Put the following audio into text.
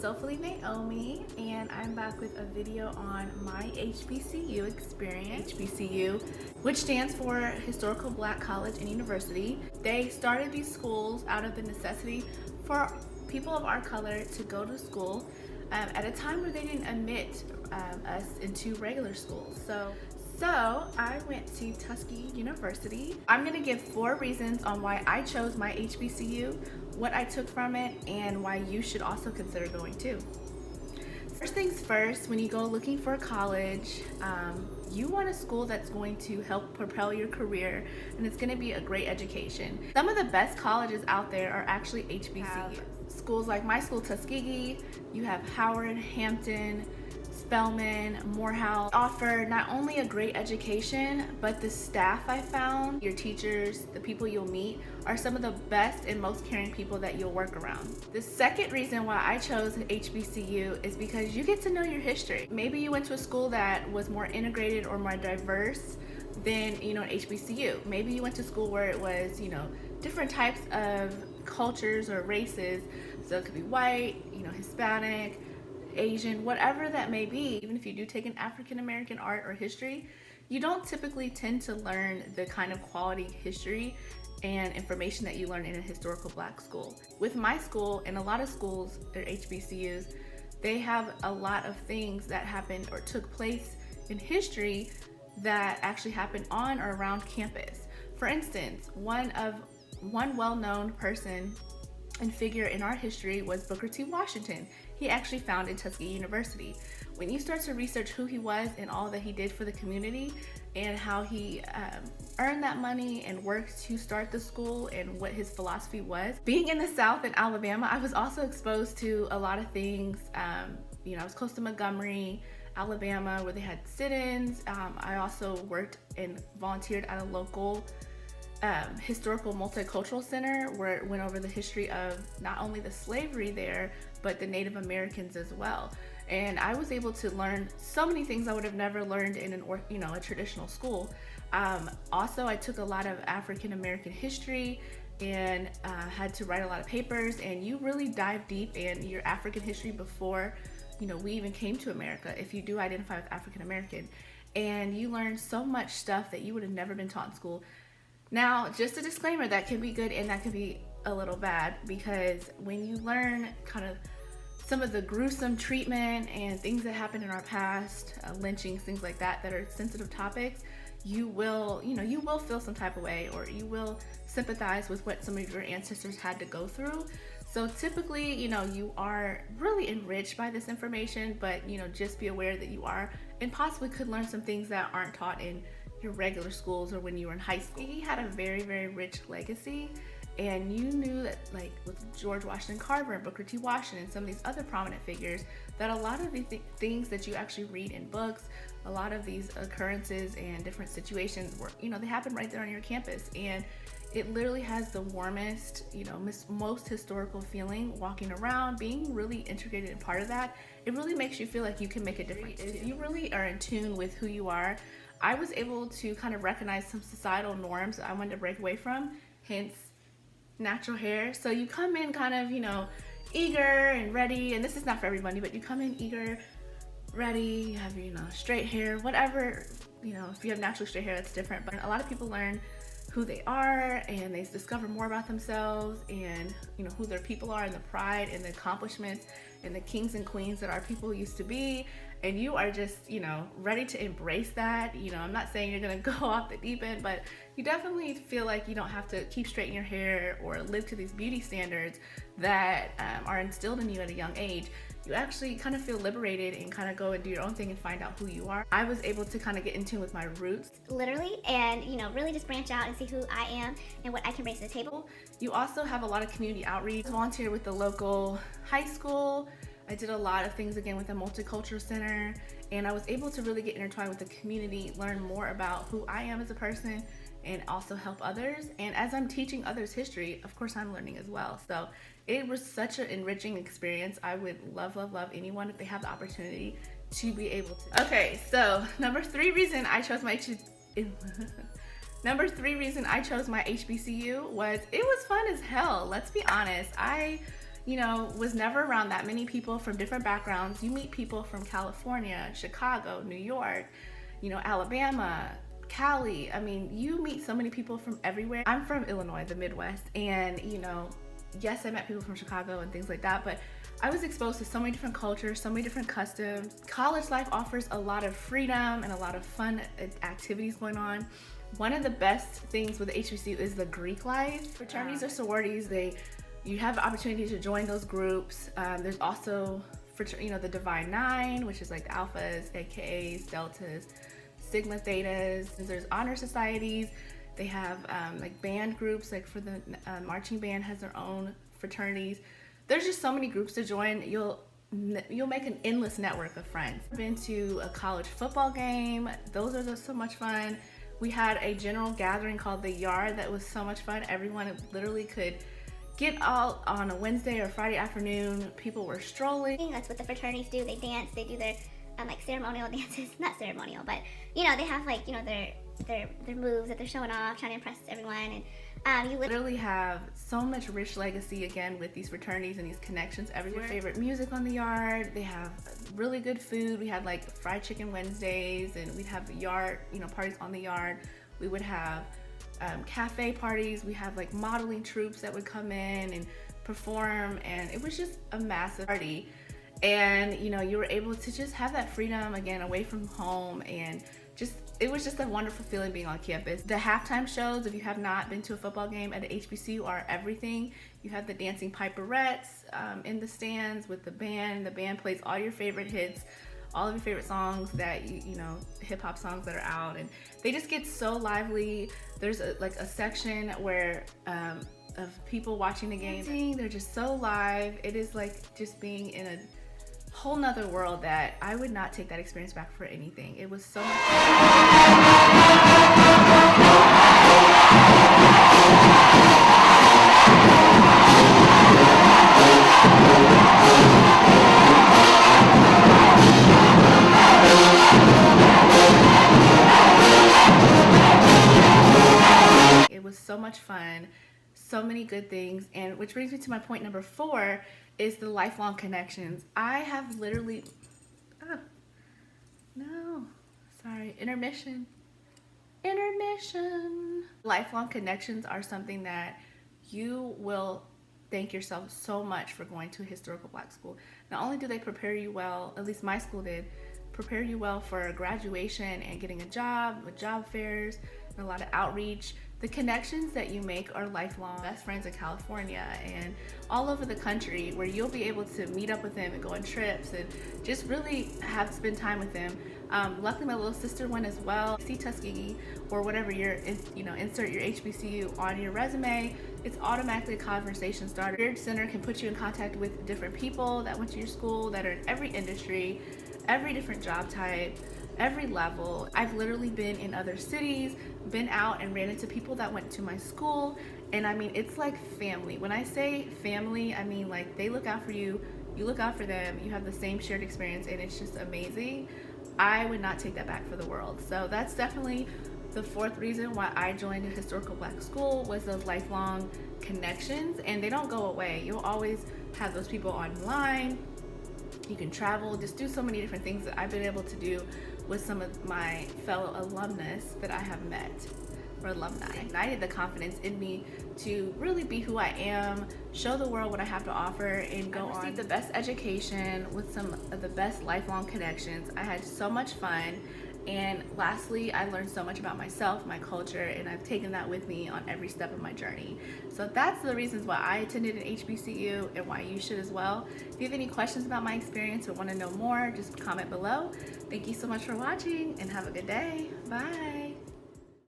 Soulfully Naomi, and I'm back with a video on my HBCU experience. HBCU, which stands for Historical Black College and University. They started these schools out of the necessity for people of our color to go to school at a time where they didn't admit us into regular schools. So I went to Tuskegee University. I'm gonna give 4 reasons on why I chose my HBCU, what I took from it, and why you should also consider going too. First things first, when you go looking for a college, you want a school that's going to help propel your career, and it's gonna be a great education. Some of the best colleges out there are actually HBCUs. Schools like my school, Tuskegee, you have Howard, Hampton, Spelman, Morehouse, offer not only a great education, but the staff I found, your teachers, the people you'll meet, are some of the best and most caring people that you'll work around. The second reason why I chose HBCU is because you get to know your history. Maybe you went to a school that was more integrated or more diverse than, an HBCU. Maybe you went to school where it was, different types of cultures or races. So it could be white, Hispanic, Asian, whatever that may be. Even if you do take an African American art or history, you don't typically tend to learn the kind of quality history and information that you learn in a historical black school. With my school and a lot of schools or HBCUs, they have a lot of things that happened or took place in history that actually happened on or around campus. For instance, one well-known person and figure in our history was Booker T. Washington. He actually founded Tuskegee University. When you start to research who he was and all that he did for the community and how he earned that money and worked to start the school and what his philosophy was. Being in the South in Alabama, I was also exposed to a lot of things. I was close to Montgomery, Alabama, where they had sit-ins. I also worked and volunteered at a local historical multicultural center where it went over the history of not only the slavery there, but the Native Americans as well. And I was able to learn so many things I would have never learned in a traditional school. Also, I took a lot of African American history and had to write a lot of papers, and you really dive deep in your African history before we even came to America, if you do identify with African American. And you learn so much stuff that you would have never been taught in school. Now, just a disclaimer, that can be good and that can be a little bad, because when you learn kind of some of the gruesome treatment and things that happened in our past, lynchings, things like that are sensitive topics, you will feel some type of way, or you will sympathize with what some of your ancestors had to go through. So typically, you are really enriched by this information, but just be aware that you are and possibly could learn some things that aren't taught in your regular schools or when you were in high school. He had a very, very rich legacy, and you knew that, like with George Washington Carver and Booker T. Washington and some of these other prominent figures, that a lot of the things that you actually read in books, a lot of these occurrences and different situations were, they happen right there on your campus. And it literally has the warmest, most historical feeling walking around, being really integrated and part of that. It really makes you feel like you can make a difference. If you really are in tune with who you are, I was able to kind of recognize some societal norms that I wanted to break away from, hence natural hair. So you come in kind of, eager and ready, and this is not for everybody, but you come in eager, ready, you have straight hair, whatever, if you have naturally straight hair, that's different. But a lot of people learn who they are, and they discover more about themselves and who their people are, and the pride and the accomplishments and the kings and queens that our people used to be. And you are just ready to embrace that. I'm not saying you're gonna go off the deep end, but you definitely feel like you don't have to keep straight in your hair or live to these beauty standards that are instilled in you at a young age. You actually kind of feel liberated and kind of go and do your own thing and find out who you are. I was able to kind of get in tune with my roots. Literally, and really just branch out and see who I am and what I can bring to the table. You also have a lot of community outreach. I volunteered with the local high school. I did a lot of things again with the multicultural center, and I was able to really get intertwined with the community, learn more about who I am as a person, and also help others. And as I'm teaching others history, of course I'm learning as well. So it was such an enriching experience. I would love anyone if they have the opportunity to be able to. Okay, so number 3 reason I chose my HBCU was it was fun as hell. Let's be honest. was never around that many people from different backgrounds. You meet people from California, Chicago, New York, Alabama, Cali. I mean, you meet so many people from everywhere. I'm from Illinois, the Midwest, and yes, I met people from Chicago and things like that, but I was exposed to so many different cultures, so many different customs. College life offers a lot of freedom and a lot of fun activities going on. One of the best things with the HBCU is the Greek life. Fraternities or sororities, you have the opportunity to join those groups. There's also the Divine Nine, which is like the Alphas, AKAs, Deltas, Sigma Thetas. There's honor societies. They have like band groups, like for the marching band has their own fraternities. There's just so many groups to join. You'll make an endless network of friends. I've been to a college football game. Those are just so much fun. We had a general gathering called the Yard that was so much fun. Everyone literally could get out on a Wednesday or Friday afternoon. People were strolling. That's what the fraternities do. They dance. They do their like ceremonial dances. Not ceremonial, but they have like their moves that they're showing off, trying to impress everyone. And you literally have so much rich legacy again with these fraternities and these connections everywhere. Your favorite music on the Yard. They have really good food. We had like fried chicken Wednesdays, and we'd have yard parties on the Yard. We would have cafe parties. We have like modeling troops that would come in and perform, and it was just a massive party. And you were able to just have that freedom again away from home, and it was just a wonderful feeling being on campus. The halftime shows, if you have not been to a football game at the HBCU, are everything. You have the dancing piperettes in the stands with the band. The band plays all your favorite hits, all of your favorite songs that hip hop songs that are out, and they just get so lively. There's a section where of people watching the game. They're just so live. It is like just being in a whole nother world that I would not take that experience back for anything. It was so much It was so much fun, so many good things, and which brings me to my point number 4 is the lifelong connections. I have literally, intermission. Lifelong connections are something that you will thank yourself so much for going to a historical Black school. Not only do they prepare you well, at least my school did, prepare you well for graduation and getting a job, with job fairs and a lot of outreach. The connections that you make are lifelong. Best friends in California and all over the country, where you'll be able to meet up with them and go on trips and just really spend time with them. Luckily, my little sister went as well. See Tuskegee or whatever insert your HBCU on your resume. It's automatically a conversation starter. Your center can put you in contact with different people that went to your school that are in every industry, every different job type, every level. I've literally been in other cities, been out and ran into people that went to my school, and I mean, it's like family. When I say family, I mean like they look out for you, you look out for them, you have the same shared experience, and it's just amazing. I would not take that back for the world. So that's definitely the 4th reason why I joined a historical Black school, was those lifelong connections, and they don't go away. You'll always have those people online. You can travel, just do so many different things that I've been able to do with some of my fellow alumnus that I have met, or alumni. Ignited the confidence in me to really be who I am, show the world what I have to offer, and go on the best education with some of the best lifelong connections. I had so much fun. And lastly, I learned so much about myself, my culture, and I've taken that with me on every step of my journey. So that's the reasons why I attended an HBCU and why you should as well. If you have any questions about my experience or want to know more, just comment below. Thank you so much for watching, and have a good day. Bye.